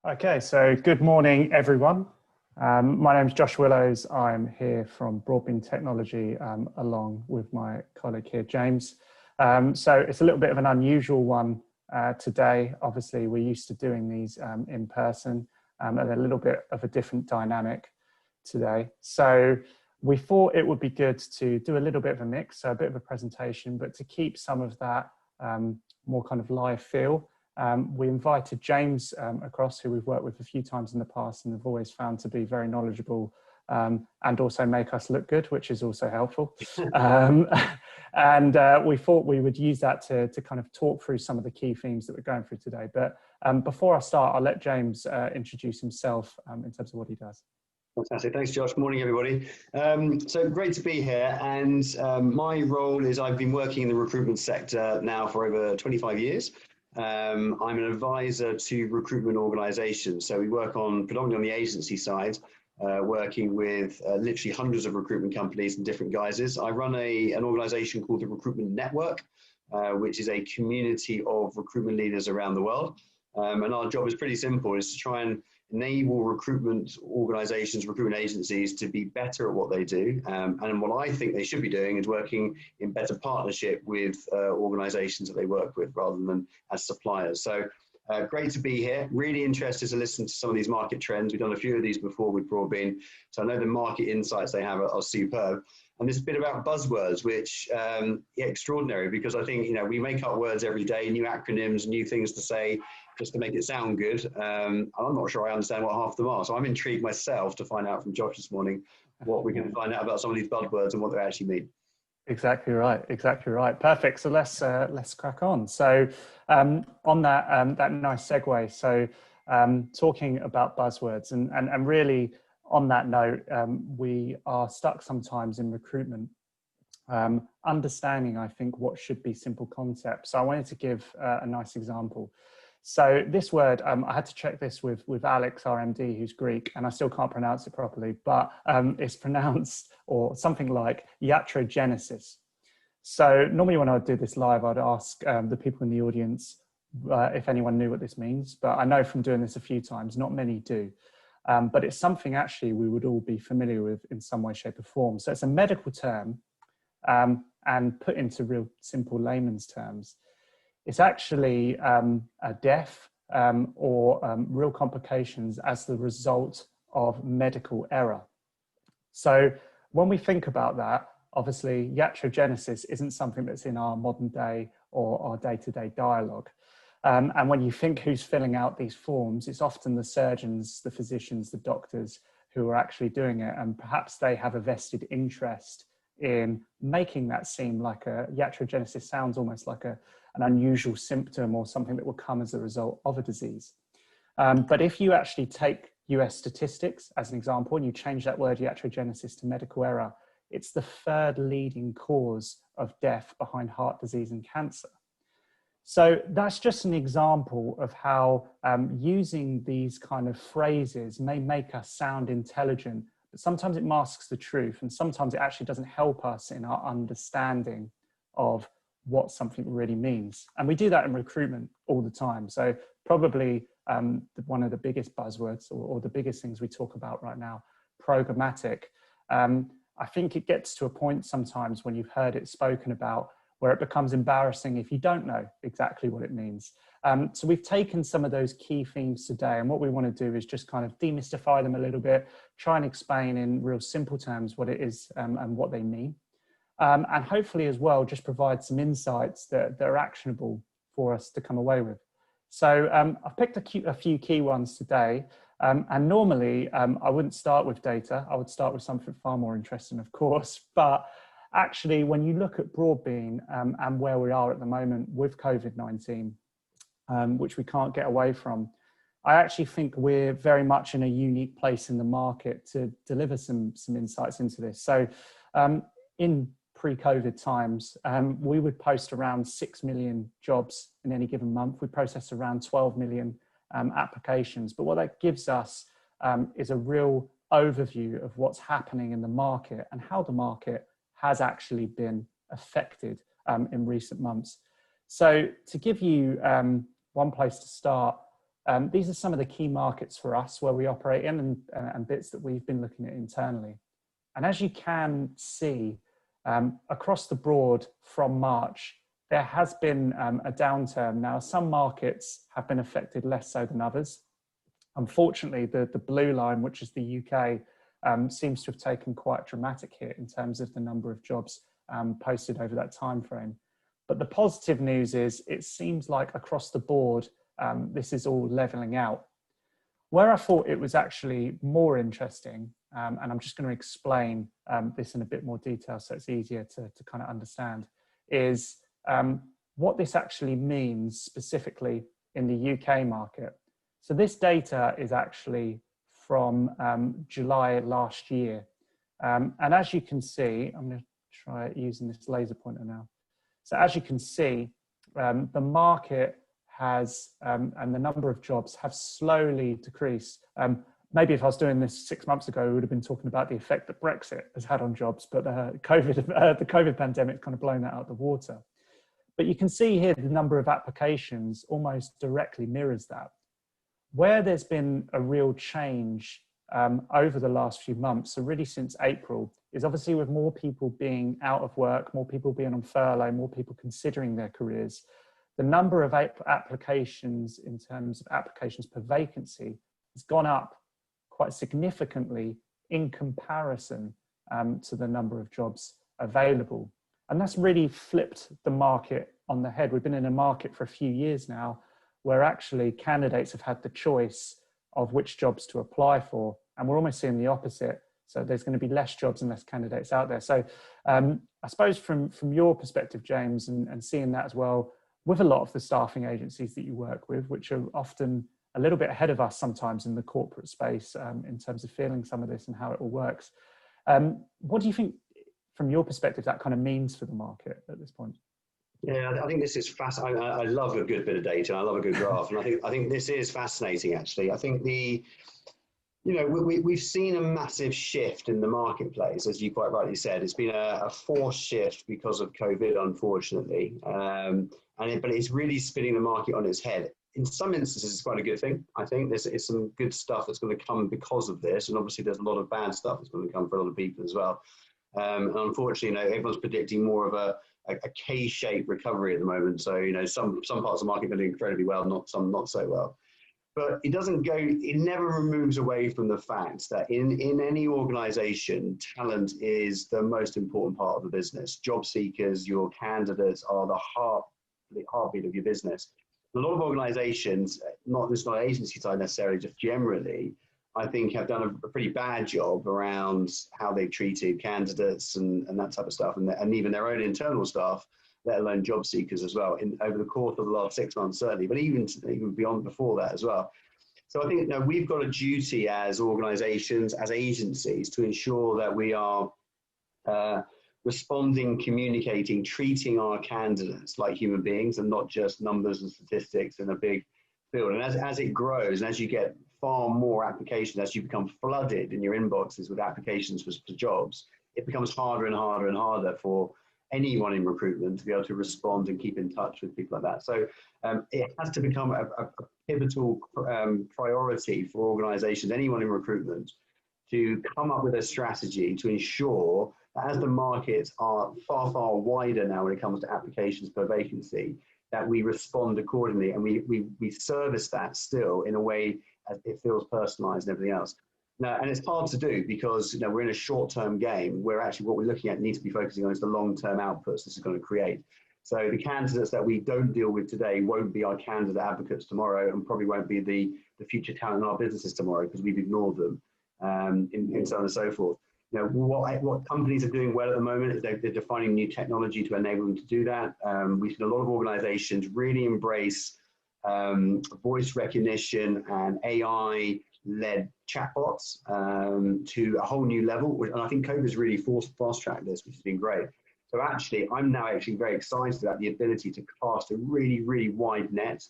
Okay, so good morning, everyone. My name is Josh Willows. I'm here from Broadbean Technology along with my colleague here, James. So it's a little bit of an unusual one today. Obviously, we're used to doing these in person and a little bit of a different dynamic today. So we thought it would be good to do a little bit of a mix, so a bit of a presentation, but to keep some of that more kind of live feel. We invited James across, who we've worked with a few times in the past and have always found to be very knowledgeable and also make us look good, which is also helpful. We thought we would use that to kind of talk through some of the key themes that we're going through today. But before I start, I'll let James introduce himself in terms of what he does. Fantastic. Thanks, Josh. Morning, everybody. So great to be here. And my role is I've been working in the recruitment sector now for over 25 years. I'm an advisor to recruitment organizations. So we work on predominantly on the agency side, working with literally hundreds of recruitment companies in different guises. I run an organization called the Recruitment Network, which is a community of recruitment leaders around the world. And our job is pretty simple, is to try and enable recruitment organizations, recruitment agencies to be better at what they do. And what I think they should be doing is working in better partnership with organizations that they work with rather than as suppliers. So great to be here. Really interested to listen to some of these market trends. We've done a few of these before with Broadbean. So I know the market insights they have are superb. And this bit about buzzwords, which extraordinary, because I think, we make up words every day, new acronyms, new things to say just to make it sound good. I'm not sure I understand what half of them are. So I'm intrigued myself to find out from Josh this morning what we can find out about some of these buzzwords and what they actually mean. Exactly right. Exactly right. Perfect. So let's crack on. So on that nice segue. So talking about buzzwords and really on that note, we are stuck sometimes in recruitment, understanding, I think, what should be simple concepts. So I wanted to give a nice example. So this word, I had to check this with Alex, our MD, who's Greek, and I still can't pronounce it properly, but it's pronounced or something like iatrogenesis. So normally when I do this live, I'd ask the people in the audience if anyone knew what this means, but I know from doing this a few times, not many do. But it's something actually we would all be familiar with in some way, shape or form. So it's a medical term and put into real simple layman's terms. It's actually a death or real complications as the result of medical error. So when we think about that, obviously iatrogenesis isn't something that's in our modern day or our day-to-day dialogue. And when you think who's filling out these forms, it's often the surgeons, the physicians, the doctors who are actually doing it. And perhaps they have a vested interest in making that seem like iatrogenesis sounds almost like an unusual symptom or something that will come as a result of a disease. But if you actually take US statistics as an example, and you change that word iatrogenesis to medical error, it's the third leading cause of death behind heart disease and cancer. So that's just an example of how using these kind of phrases may make us sound intelligent, but sometimes it masks the truth, and sometimes it actually doesn't help us in our understanding of what something really means. And we do that in recruitment all the time. So probably one of the biggest buzzwords or the biggest things we talk about right now, programmatic. I think it gets to a point sometimes when you've heard it spoken about where it becomes embarrassing if you don't know exactly what it means. So we've taken some of those key themes today, and what we want to do is just kind of demystify them a little bit, try and explain in real simple terms what it is and what they mean. And hopefully as well, just provide some insights that are actionable for us to come away with. So I've picked a few key ones today. And normally I wouldn't start with data. I would start with something far more interesting, of course. But actually, when you look at Broadbean and where we are at the moment with COVID-19, which we can't get away from, I actually think we're very much in a unique place in the market to deliver some insights into this. So in pre-COVID times, we would post around 6 million jobs in any given month. We process around 12 million applications. But what that gives us is a real overview of what's happening in the market and how the market has actually been affected in recent months. So to give you one place to start, these are some of the key markets for us where we operate in, and bits that we've been looking at internally. And as you can see, across the board from March, there has been a downturn. Now, some markets have been affected less so than others. Unfortunately, the blue line, which is the UK, seems to have taken quite a dramatic hit in terms of the number of jobs posted over that time frame. But the positive news is it seems like across the board, this is all leveling out. Where I thought it was actually more interesting, and I'm just going to explain this in a bit more detail so it's easier to kind of understand, is what this actually means specifically in the UK market. So this data is actually from July last year. And as you can see, I'm going to try using this laser pointer now. So as you can see, the market has, and the number of jobs have slowly decreased. Maybe if I was doing this 6 months ago, we would have been talking about the effect that Brexit has had on jobs, but the COVID pandemic kind of blown that out of the water. But you can see here the number of applications almost directly mirrors that. Where there's been a real change over the last few months, so really since April, is obviously with more people being out of work, more people being on furlough, more people considering their careers, the number of applications in terms of applications per vacancy has gone up quite significantly in comparison to the number of jobs available. And that's really flipped the market on the head. We've been in a market for a few years now where actually candidates have had the choice of which jobs to apply for. And we're almost seeing the opposite. So there's going to be less jobs and less candidates out there. So I suppose from your perspective, James, and seeing that as well, with a lot of the staffing agencies that you work with, which are often a little bit ahead of us sometimes in the corporate space in terms of feeling some of this and how it all works. What do you think, from your perspective, that kind of means for the market at this point? Yeah, I think this is fascinating. I love a good bit of data. I love a good graph, and I think this is fascinating. Actually, I think we've seen a massive shift in the marketplace, as you quite rightly said. It's been a forced shift because of COVID, unfortunately, but it's really spinning the market on its head. In some instances, it's quite a good thing. I think there's some good stuff that's going to come because of this, and obviously there's a lot of bad stuff that's going to come for a lot of people as well. And unfortunately, everyone's predicting more of a K-shaped recovery at the moment. So, some parts of the market are doing incredibly well, some not so well. But it never removes away from the fact that in any organization, talent is the most important part of the business. Job seekers, your candidates are the heartbeat of your business. A lot of organizations, not just on agency side necessarily, just generally, I think have done a pretty bad job around how they've treated candidates and that type of stuff, and even their own internal staff, let alone job seekers as well, over the course of the last 6 months, certainly, but even beyond before that as well. So I think we've got a duty as organizations, as agencies, to ensure that we are responding, communicating, treating our candidates like human beings and not just numbers and statistics in a big field. And as it grows, and as you get far more applications, as you become flooded in your inboxes with applications for jobs, it becomes harder and harder and harder for anyone in recruitment to be able to respond and keep in touch with people like that. So it has to become a pivotal priority for organizations, anyone in recruitment, to come up with a strategy to ensure that as the markets are far, far wider now when it comes to applications per vacancy, that we respond accordingly and we service that still in a way as it feels personalized and everything else. Now, and it's hard to do because we're in a short-term game where actually what we're looking at needs to be focusing on is the long-term outputs this is going to create. So the candidates that we don't deal with today won't be our candidate advocates tomorrow, and probably won't be the future talent in our businesses tomorrow because we've ignored them, and so on and so forth. What companies are doing well at the moment is they're defining new technology to enable them to do that. We've seen a lot of organizations really embrace voice recognition and AI-led chatbots to a whole new level. And I think COVID has really fast-tracked this, which has been great. So actually, I'm now very excited about the ability to cast a really, really wide net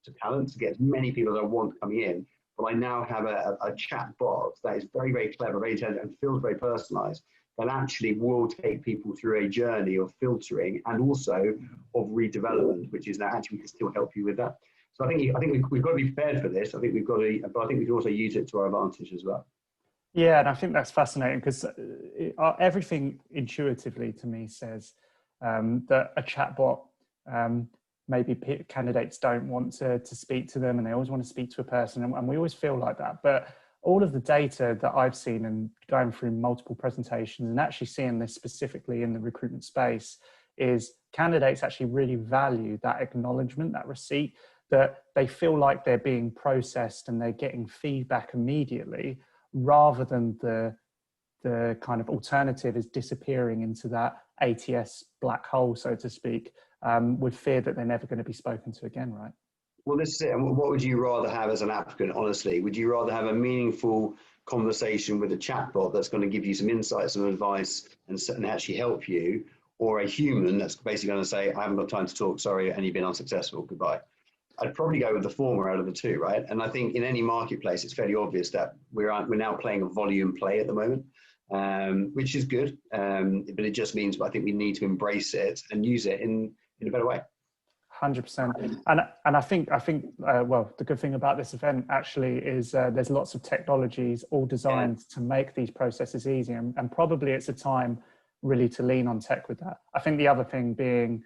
to talent to get as many people as I want coming in. But I now have a chat bot that is very, very clever, very intelligent, and feels very personalized, that actually will take people through a journey of filtering and also of redevelopment, which is that actually we can still help you with that. So I think we've got to be prepared for this. I think we've got to, but I think we can also use it to our advantage as well. Yeah, and I think that's fascinating because everything intuitively to me says that a chatbot, maybe candidates don't want to speak to them and they always want to speak to a person, and we always feel like that. But all of the data that I've seen and going through multiple presentations and actually seeing this specifically in the recruitment space is candidates actually really value that acknowledgement, that receipt, that they feel like they're being processed and they're getting feedback immediately, rather than the kind of alternative is disappearing into that ATS black hole, so to speak, with fear that they're never going to be spoken to again, right? Well, this is it. And what would you rather have as an applicant, honestly? Would you rather have a meaningful conversation with a chatbot that's going to give you some insights and advice and actually help you, or a human that's basically going to say, I haven't got time to talk, sorry, and you've been unsuccessful, goodbye? I'd probably go with the former out of the two, right? And I think in any marketplace, it's fairly obvious that we're now playing a volume play at the moment, which is good, but it just means I think we need to embrace it and use it in a better way. 100%. And I think well, the good thing about this event actually is there's lots of technologies all designed to make these processes easy, and probably it's a time really to lean on tech with that. I think the other thing being,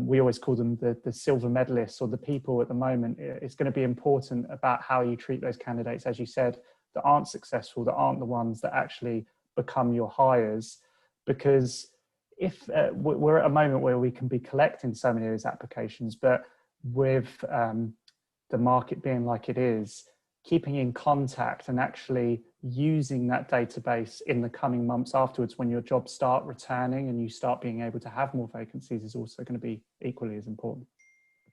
we always call them the silver medalists, or the people at the moment. It's going to be important about how you treat those candidates, as you said, that aren't successful, that aren't the ones that actually become your hires. Because if we're at a moment where we can be collecting so many of those applications, but with the market being like it is, keeping in contact and actually using that database in the coming months afterwards, when your jobs start returning and you start being able to have more vacancies, is also going to be equally as important.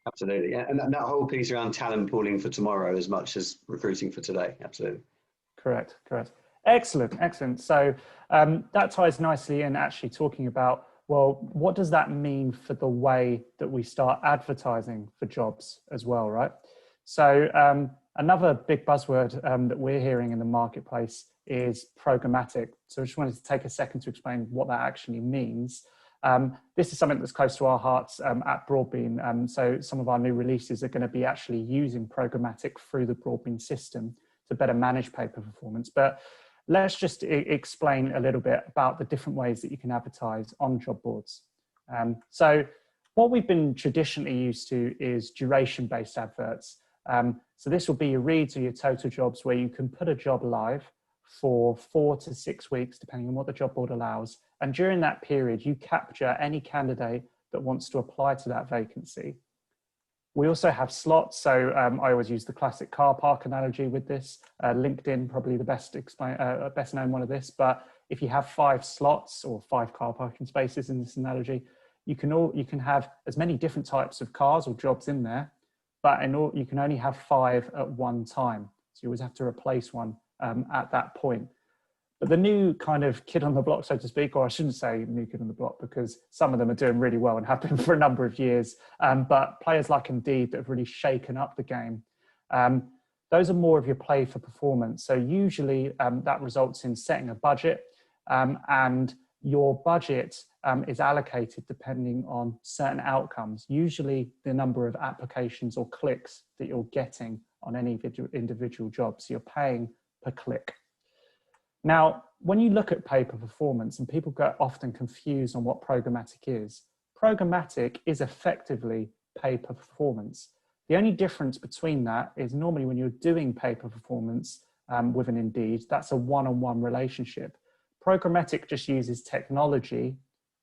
Absolutely. And that whole piece around talent pooling for tomorrow as much as recruiting for today. Absolutely. Correct. Excellent. So that ties nicely in, actually talking about, well, what does that mean for the way that we start advertising for jobs as well, right? So another big buzzword that we're hearing in the marketplace is programmatic. So I just wanted to take a second to explain what that actually means. This is something that's close to our hearts at Broadbean. So some of our new releases are going to be actually using programmatic through the Broadbean system to better manage pay-per performance. But let's just explain a little bit about the different ways that you can advertise on job boards. So what we've been traditionally used to is duration-based adverts. So this will be your reads or your total jobs, where you can put a job live for 4 to 6 weeks, depending on what the job board allows. And during that period, you capture any candidate that wants to apply to that vacancy. We also have slots. So I always use the classic car park analogy with this. LinkedIn, probably the best known one of this. But if you have 5 slots or 5 car parking spaces in this analogy, you can have as many different types of cars or jobs in there, but you can only have 5 at one time. So you always have to replace one at that point. But the new kind of kid on the block, so to speak, or I shouldn't say new kid on the block, because some of them are doing really well and have been for a number of years, but players like Indeed that have really shaken up the game, those are more of your play for performance. So usually that results in setting a budget, and your budget is allocated depending on certain outcomes, usually the number of applications or clicks that you're getting on any individual job. So you're paying per click. Now, when you look at pay per performance, and people get often confused on what programmatic is effectively pay per performance. The only difference between that is normally when you're doing pay per performance with an Indeed, that's a one-on-one relationship. Programmatic just uses technology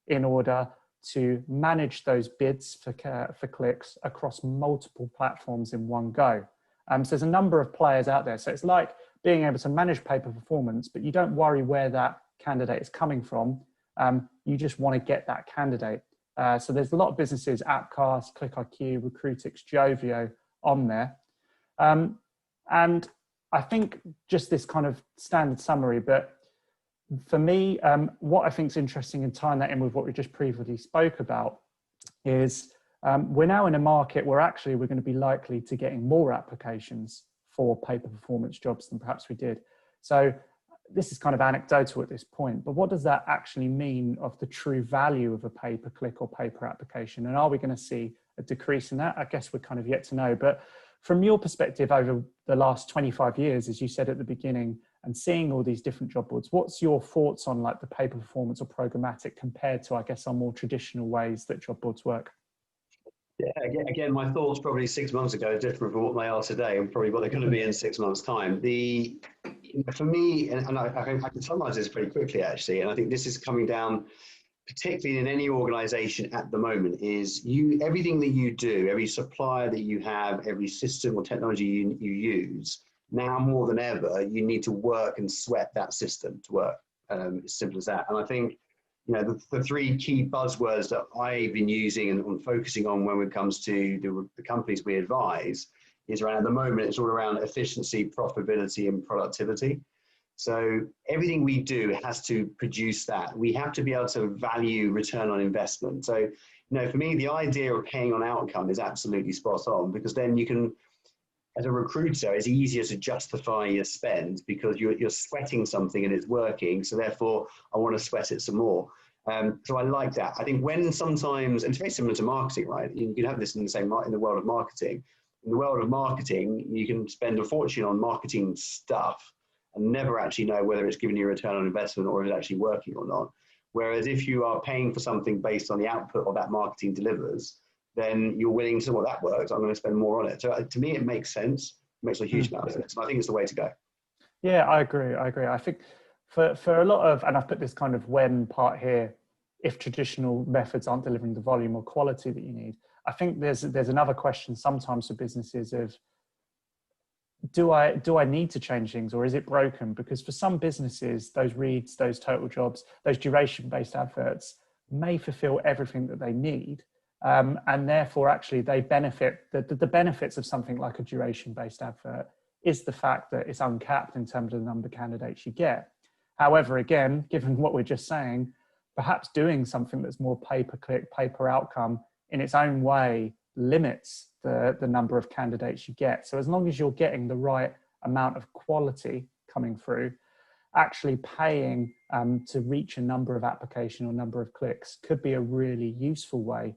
in order to manage those bids for clicks across multiple platforms in one go. So there's a number of players out there. So it's like being able to manage pay per performance, but you don't worry where that candidate is coming from. You just want to get that candidate. So there's a lot of businesses, Appcast, ClickIQ, Recruitix, Jovio on there. And I think just this kind of standard summary, but for me, what I think is interesting in tying that in with what we just previously spoke about is we're now in a market where actually we're going to be likely to getting more applications for pay per performance jobs than perhaps we did. So this is kind of anecdotal at this point, but what does that actually mean of the true value of a pay per click or pay per application? And are we going to see a decrease in that? I guess we're kind of yet to know. But from your perspective over the last 25 years, as you said at the beginning, and seeing all these different job boards, what's your thoughts on like the pay performance or programmatic compared to, I guess, our more traditional ways that job boards work? Yeah, again, my thoughts probably 6 months ago are different from what they are today, and probably what they're going to be in 6 months' time. For me, and I can summarize this pretty quickly actually, and I think this is coming down, particularly in any organization at the moment, is everything that you do, every supplier that you have, every system or technology you use, now more than ever, you need to work and sweat that system to work. As simple as that. And I think, the three key buzzwords that I've been using and focusing on when it comes to the companies we advise is around, at the moment, it's all around efficiency, profitability, and productivity. So everything we do has to produce that. We have to be able to value return on investment. So, for me, the idea of paying on outcome is absolutely spot on, because then you can, as a recruiter, it's easier to justify your spend because you're sweating something and it's working. So therefore, I want to sweat it some more. So I like that. I think when sometimes, and it's very similar to marketing, right? You can have this in the world of marketing. In the world of marketing, you can spend a fortune on marketing stuff and never actually know whether it's giving you a return on investment or if it's actually working or not. Whereas if you are paying for something based on the output of that marketing delivers, then you're willing to say, well, that works, I'm going to spend more on it. So to me, it makes sense. It makes a huge amount of sense. And I think it's the way to go. Yeah, I agree. I think for a lot of, and I've put this kind of when part here, if traditional methods aren't delivering the volume or quality that you need, I think there's another question sometimes for businesses of, do I need to change things, or is it broken? Because for some businesses, those reads, those total jobs, those duration-based adverts may fulfill everything that they need. And therefore, actually, they benefit. The benefits of something like a duration-based advert is the fact that it's uncapped in terms of the number of candidates you get. However, again, given what we're just saying, perhaps doing something that's more pay-per-click, pay-per-outcome in its own way limits the number of candidates you get. So as long as you're getting the right amount of quality coming through, actually paying to reach a number of application or number of clicks could be a really useful way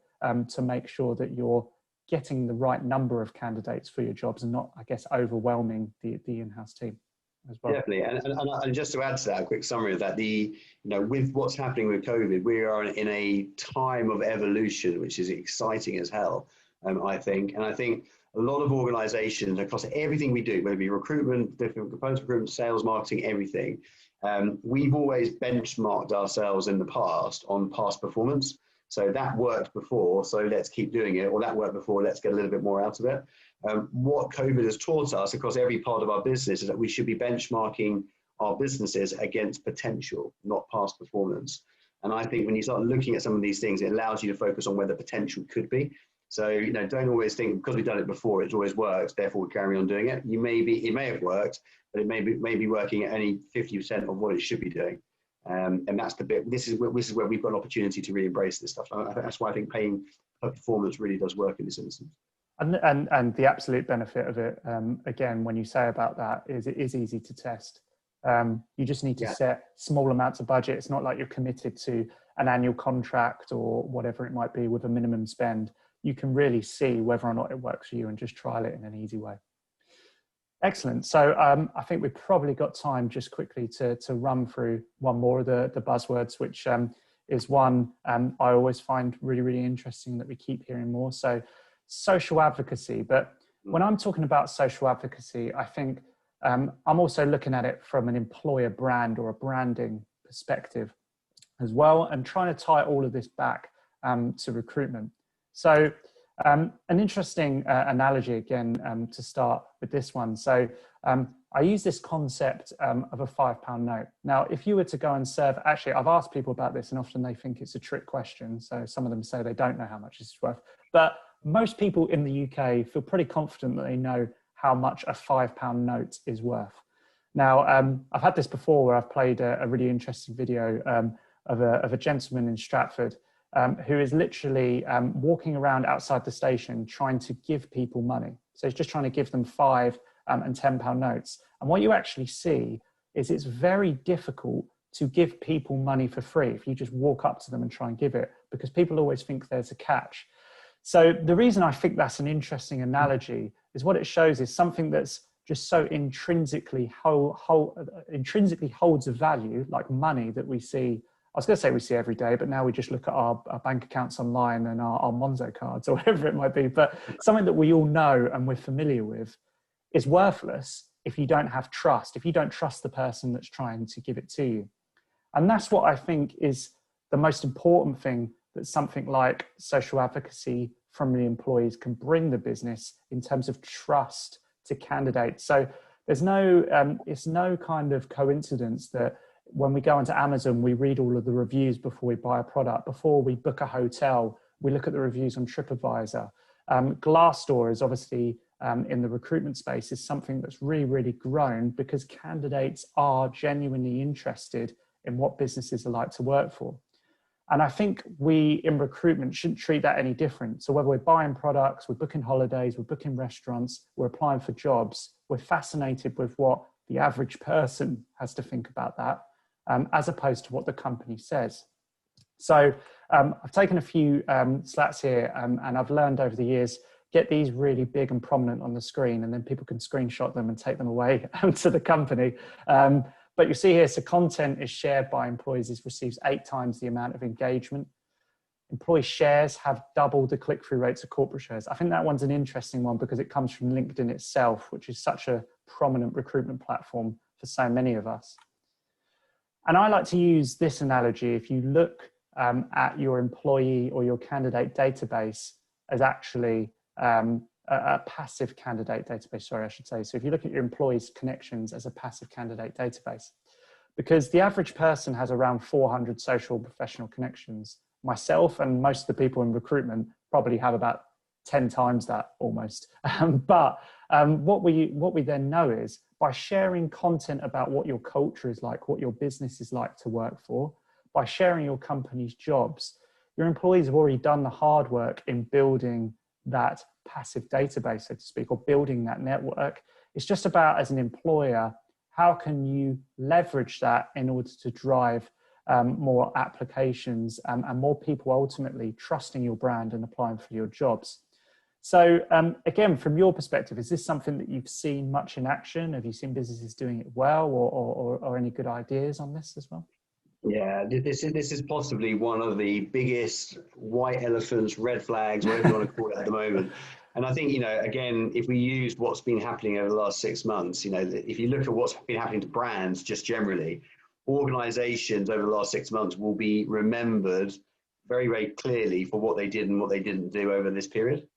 to make sure that you're getting the right number of candidates for your jobs and not, I guess, overwhelming the in-house team as well. Definitely. And just to add to that, a quick summary of that, with what's happening with COVID, we are in a time of evolution, which is exciting as hell, I think. And I think a lot of organizations across everything we do, whether it be recruitment, different components of recruitment, sales, marketing, everything, we've always benchmarked ourselves in the past on past performance. So that worked before, so let's keep doing it, or that worked before, let's get a little bit more out of it. What COVID has taught us across every part of our business is that we should be benchmarking our businesses against potential, not past performance. And I think when you start looking at some of these things, it allows you to focus on where the potential could be. So, don't always think because we've done it before, it always works, therefore we carry on doing it. It may have worked, but it may be working at only 50% of what it should be doing. And that's the bit, this is where we've got an opportunity to really embrace this stuff. That's why I think paying per performance really does work in this instance. And the absolute benefit of it, again, when you say about that, is it is easy to test. You just need to set small amounts of budget. It's not like you're committed to an annual contract or whatever it might be with a minimum spend. You can really see whether or not it works for you and just trial it in an easy way. Excellent. So I think we've probably got time just quickly to run through one more of the buzzwords, which is one I always find really, really interesting that we keep hearing more. So social advocacy. But when I'm talking about social advocacy, I think I'm also looking at it from an employer brand or a branding perspective as well, and trying to tie all of this back to recruitment. So an interesting analogy again to start with this one. So I use this concept of a £5 note. Now, if you were to go and serve, actually, I've asked people about this and often they think it's a trick question. So some of them say they don't know how much it's worth. But most people in the UK feel pretty confident that they know how much a £5 note is worth. Now, I've had this before where I've played a really interesting video of a gentleman in Stratford who is literally walking around outside the station trying to give people money. So he's just trying to give them £5 and £10 notes. And what you actually see is it's very difficult to give people money for free if you just walk up to them and try and give it, because people always think there's a catch. So the reason I think that's an interesting analogy is what it shows is something that's just so intrinsically holds a value, like money that we see. I was going to say we see every day, but now we just look at our bank accounts online and our Monzo cards or whatever it might be. But something that we all know and we're familiar with is worthless if you don't have trust, if you don't trust the person that's trying to give it to you. And that's what I think is the most important thing that something like social advocacy from the employees can bring the business in terms of trust to candidates. So there's it's no kind of coincidence that when we go onto Amazon, we read all of the reviews before we buy a product. Before we book a hotel, we look at the reviews on TripAdvisor. Glassdoor is obviously in the recruitment space is something that's really, really grown because candidates are genuinely interested in what businesses are like to work for. And I think we in recruitment shouldn't treat that any different. So whether we're buying products, we're booking holidays, we're booking restaurants, we're applying for jobs, we're fascinated with what the average person has to think about that, as opposed to what the company says. So I've taken a few slats here and I've learned over the years, get these really big and prominent on the screen and then people can screenshot them and take them away to the company. But you see here, so content is shared by employees, it receives 8 times the amount of engagement. Employee shares have doubled the click-through rates of corporate shares. I think that one's an interesting one because it comes from LinkedIn itself, which is such a prominent recruitment platform for so many of us. And I like to use this analogy. If you look at your employee or your candidate database as actually a passive candidate database, sorry, I should say. So if you look at your employees' connections as a passive candidate database, because the average person has around 400 social professional connections. Myself and most of the people in recruitment probably have about 10 times that almost. But what we then know is by sharing content about what your culture is like, what your business is like to work for, by sharing your company's jobs, your employees have already done the hard work in building that passive database, so to speak, or building that network. It's just about, as an employer, how can you leverage that in order to drive more applications and more people ultimately trusting your brand and applying for your jobs. So again, from your perspective, is this something that you've seen much in action? Have you seen businesses doing it well or any good ideas on this as well? Yeah, this is possibly one of the biggest white elephants, red flags, whatever you want to call it at the moment. And I think, again, if we use what's been happening over the last 6 months, if you look at what's been happening to brands just generally, organizations over the last 6 months will be remembered very, very clearly for what they did and what they didn't do over this period,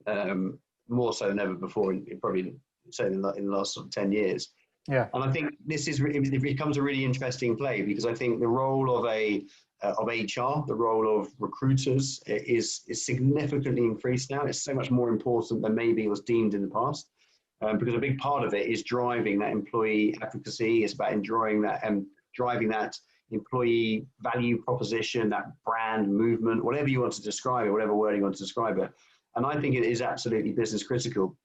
more so than ever before, probably certainly in the last sort of 10 years. Yeah. And I think it becomes a really interesting play because I think the role of HR, the role of recruiters is significantly increased now. It's so much more important than maybe it was deemed in the past, because a big part of it is driving that employee advocacy. It's about driving that employee value proposition, that brand movement, whatever you want to describe it, whatever word you want to describe it. And I think it is absolutely business critical.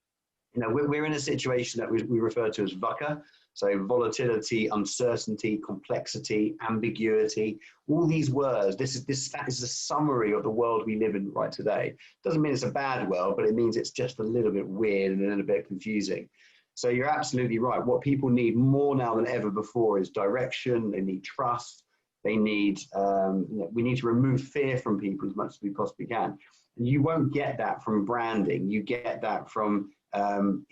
We're in a situation that we refer to as VUCA, so volatility, uncertainty, complexity, ambiguity, all these words. That is a summary of the world we live in right today. Doesn't mean it's a bad world, but it means it's just a little bit weird and a little bit confusing. So you're absolutely right. What people need more now than ever before is direction. They need trust. They need, we need to remove fear from people as much as we possibly can. And you won't get that from branding. You get that from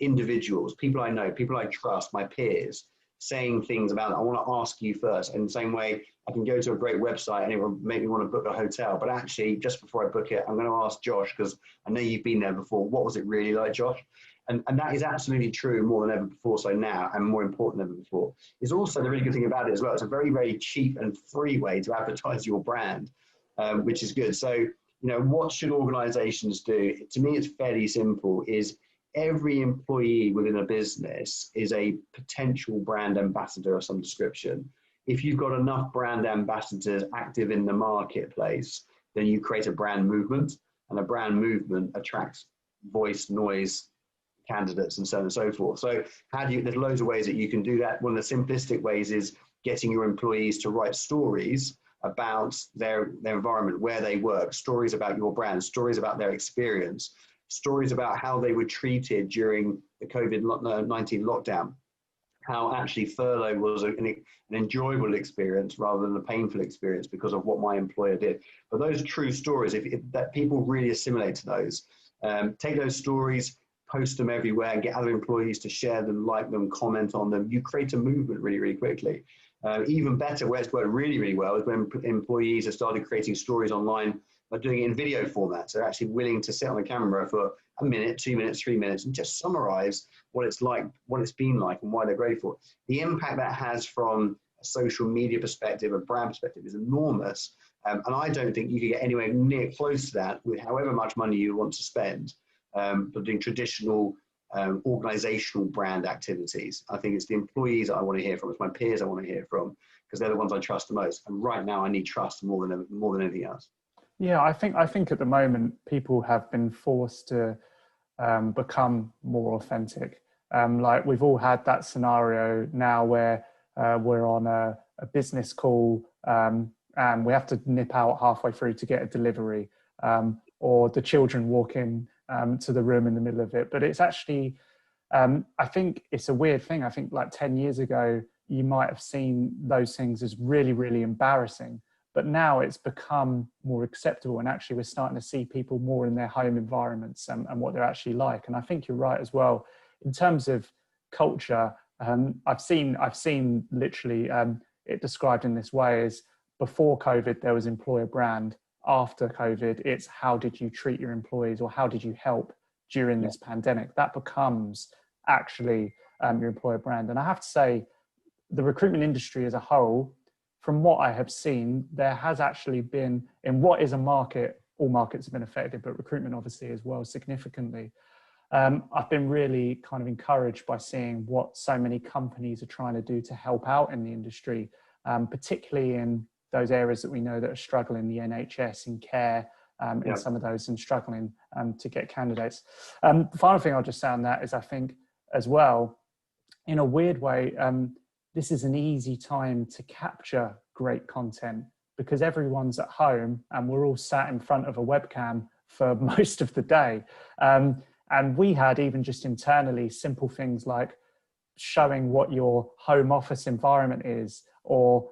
individuals, people I know, people I trust, my peers, saying things about, I want to ask you first. In the same way, I can go to a great website and it will make me want to book a hotel. But actually, just before I book it, I'm going to ask Josh, because I know you've been there before. What was it really like, Josh? And that is absolutely true more than ever before. So now, and more important than ever before, is also the really good thing about it as well. It's a very, very cheap and free way to advertise your brand, which is good. So, what should organizations do? To me, it's fairly simple, is every employee within a business is a potential brand ambassador of some description. If you've got enough brand ambassadors active in the marketplace, then you create a brand movement, and a brand movement attracts voice, noise, candidates, and so on and so forth. So there's loads of ways that you can do that. One of the simplistic ways is getting your employees to write stories about their environment, where they work, stories about your brand, stories about their experience, stories about how they were treated during the COVID-19 lockdown, how actually furlough was an enjoyable experience rather than a painful experience because of what my employer did. But those true stories, if that people really assimilate to those, take those stories, post them everywhere, and get other employees to share them, like them, comment on them, you create a movement really, really quickly. Even better, where it's worked really, really well, is when employees have started creating stories online by doing it in video format. So they're actually willing to sit on the camera for a minute, 2 minutes, 3 minutes, and just summarize what it's like, what it's been like, and why they're grateful. The impact that has from a social media perspective, a brand perspective, is enormous. And I don't think you could get anywhere near close to that with however much money you want to spend, but doing traditional organizational brand activities. I think it's the employees that I want to hear from. It's my peers I want to hear from, because they're the ones I trust the most. And right now, I need trust more than anything else. Yeah, I think at the moment people have been forced to become more authentic. Like we've all had that scenario now where we're on a business call and we have to nip out halfway through to get a delivery, or the children walk in to the room in the middle of it. But it's actually, I think it's a weird thing. I think like 10 years ago, you might have seen those things as really, really embarrassing. But now it's become more acceptable, and actually we're starting to see people more in their home environments and what they're actually like. And I think you're right as well in terms of culture. I've seen literally it described in this way: as before COVID there was employer brand, after COVID it's how did you treat your employees, or how did you help during this pandemic. That becomes actually your employer brand. And I have to say, the recruitment industry as a whole, from what I have seen, there has actually been, in what is a market, all markets have been affected, but recruitment obviously as well significantly. I've been really kind of encouraged by seeing what so many companies are trying to do to help out in the industry, particularly in those areas that we know that are struggling, the NHS, in care, in some of those, and struggling to get candidates. The final thing I'll just say on that is, I think as well, in a weird way, this is an easy time to capture great content because everyone's at home and we're all sat in front of a webcam for most of the day. And we had, even just internally, simple things like showing what your home office environment is, or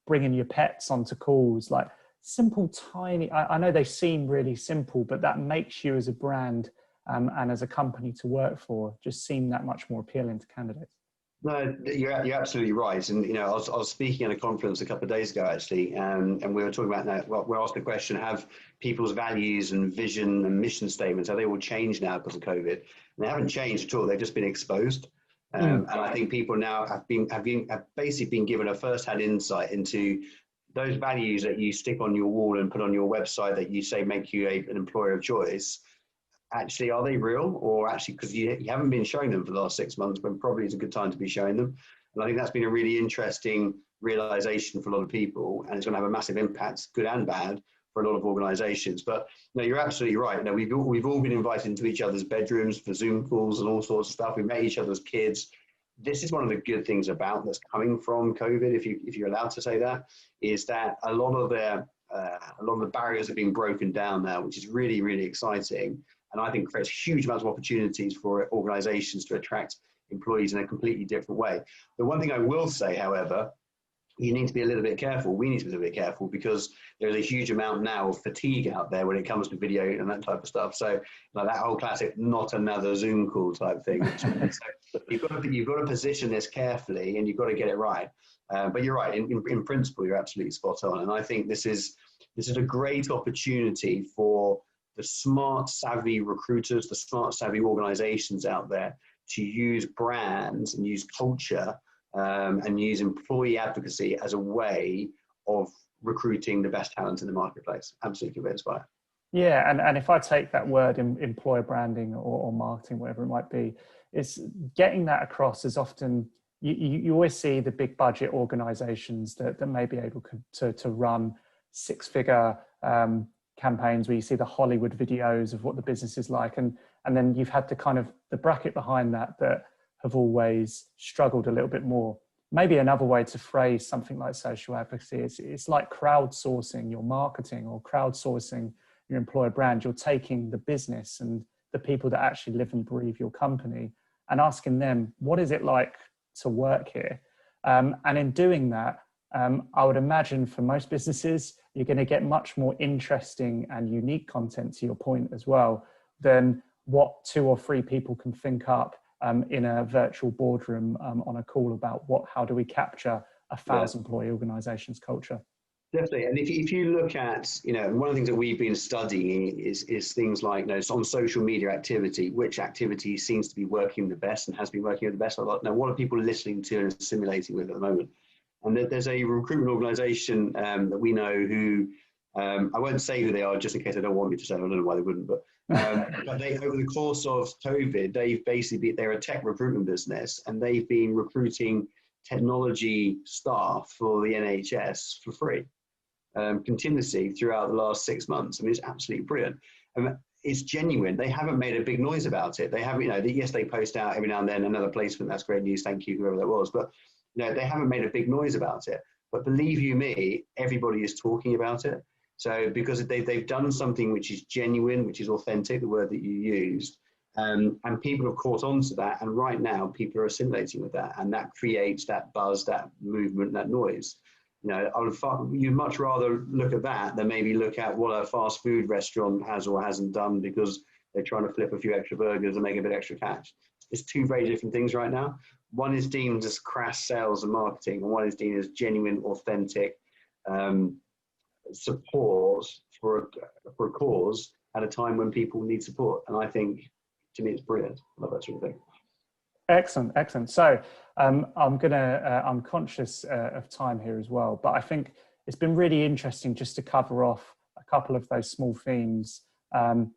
bringing your pets onto calls, like simple, tiny, I know they seem really simple, but that makes you as a brand and as a company to work for just seem that much more appealing to candidates. No, you're absolutely right. And, I was speaking at a conference a couple of days ago, actually, and we were talking about that. Well, we're asked the question, have people's values and vision and mission statements, have they all changed now because of COVID? And they haven't changed at all. They've just been exposed. And I think people now have basically been given a first-hand insight into those values that you stick on your wall and put on your website that you say make you an employer of choice. Actually, are they real? Or actually, because you haven't been showing them for the last 6 months, when probably it's a good time to be showing them. And I think that's been a really interesting realization for a lot of people, and it's going to have a massive impact, good and bad, for a lot of organizations. But no, you're absolutely right. No, we've all been invited into each other's bedrooms for Zoom calls and all sorts of stuff. We met each other's kids. This is one of the good things about that's coming from COVID, if you're allowed to say that, is that a lot of the barriers have been broken down now, which is really, really exciting. And I think creates huge amounts of opportunities for organizations to attract employees in a completely different way. The one thing I will say, however, you need to be a little bit careful. We need to be a little bit careful, because there's a huge amount now of fatigue out there when it comes to video and that type of stuff. So like that whole classic, not another Zoom call type thing. So you've got to position this carefully, and you've got to get it right. But you're right. In principle, you're absolutely spot on. And I think this is a great opportunity for the smart, savvy recruiters, the smart, savvy organizations out there to use brands and use culture and use employee advocacy as a way of recruiting the best talent in the marketplace. Absolutely convinced by it. Yeah, and if I take that word, employer branding or marketing, whatever it might be, it's getting that across is often, you always see the big budget organizations that may be able to run six-figure campaigns where you see the Hollywood videos of what the business is like, and then you've had the kind of the bracket behind that have always struggled a little bit more. maybe another way to phrase something like social advocacy is it's like crowdsourcing your marketing or crowdsourcing your employer brand. You're taking the business and the people that actually live and breathe your company and asking them, what is it like to work here? And in doing that, I would imagine for most businesses, you're going to get much more interesting and unique content, to your point as well, than what 2 or 3 people can think up in a virtual boardroom on a call about how do we capture a 1,000 employee organization's culture. Definitely. And if you look at, one of the things that we've been studying is things like, on social media activity, which activity seems to be working the best and has been working the best. Now, what are people listening to and assimilating with at the moment? And there's a recruitment organization that we know who, I won't say who they are just in case they don't want me to say, I don't know why they wouldn't, but they, over the course of COVID, they're a tech recruitment business, and they've been recruiting technology staff for the NHS for free, continuously throughout the last 6 months. I mean, it's absolutely brilliant. It's genuine. They haven't made a big noise about it. They haven't, yes, they post out every now and then another placement. That's great news. Thank you, whoever that was. But they haven't made a big noise about it. But believe you me, everybody is talking about it. So because they've done something which is genuine, which is authentic, the word that you used, and people have caught on to that. And right now, people are assimilating with that, and that creates that buzz, that movement, that noise. You'd much rather look at that than maybe look at what a fast food restaurant has or hasn't done because they're trying to flip a few extra burgers and make a bit extra cash. It's 2 very different things right now. One is deemed as crass sales and marketing, and one is deemed as genuine, authentic support for a cause at a time when people need support. And I think, to me, it's brilliant. I love that sort of thing. Excellent. So I'm conscious of time here as well, but I think it's been really interesting just to cover off a couple of those small themes and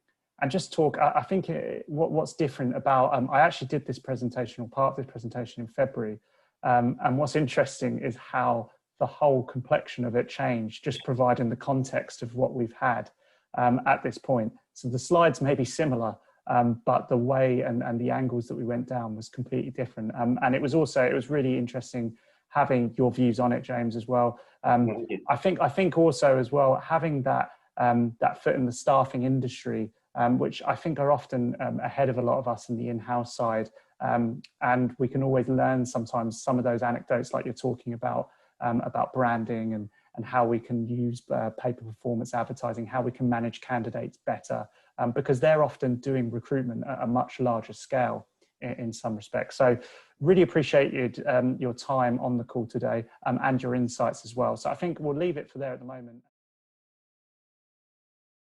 just talk. I think what's different about, I actually did this presentation, or part of this presentation, in February. And what's interesting is how the whole complexion of it changed, just providing the context of what we've had at this point. So the slides may be similar, but the way and the angles that we went down was completely different. And it was really interesting having your views on it, James, as well. I think also as well, having that foot in the staffing industry, which I think are often ahead of a lot of us in the in-house side. And we can always learn sometimes some of those anecdotes like you're talking about branding and how we can use pay-per-performance advertising, how we can manage candidates better, because they're often doing recruitment at a much larger scale in some respects. So really appreciated your time on the call today and your insights as well. So I think we'll leave it for there at the moment.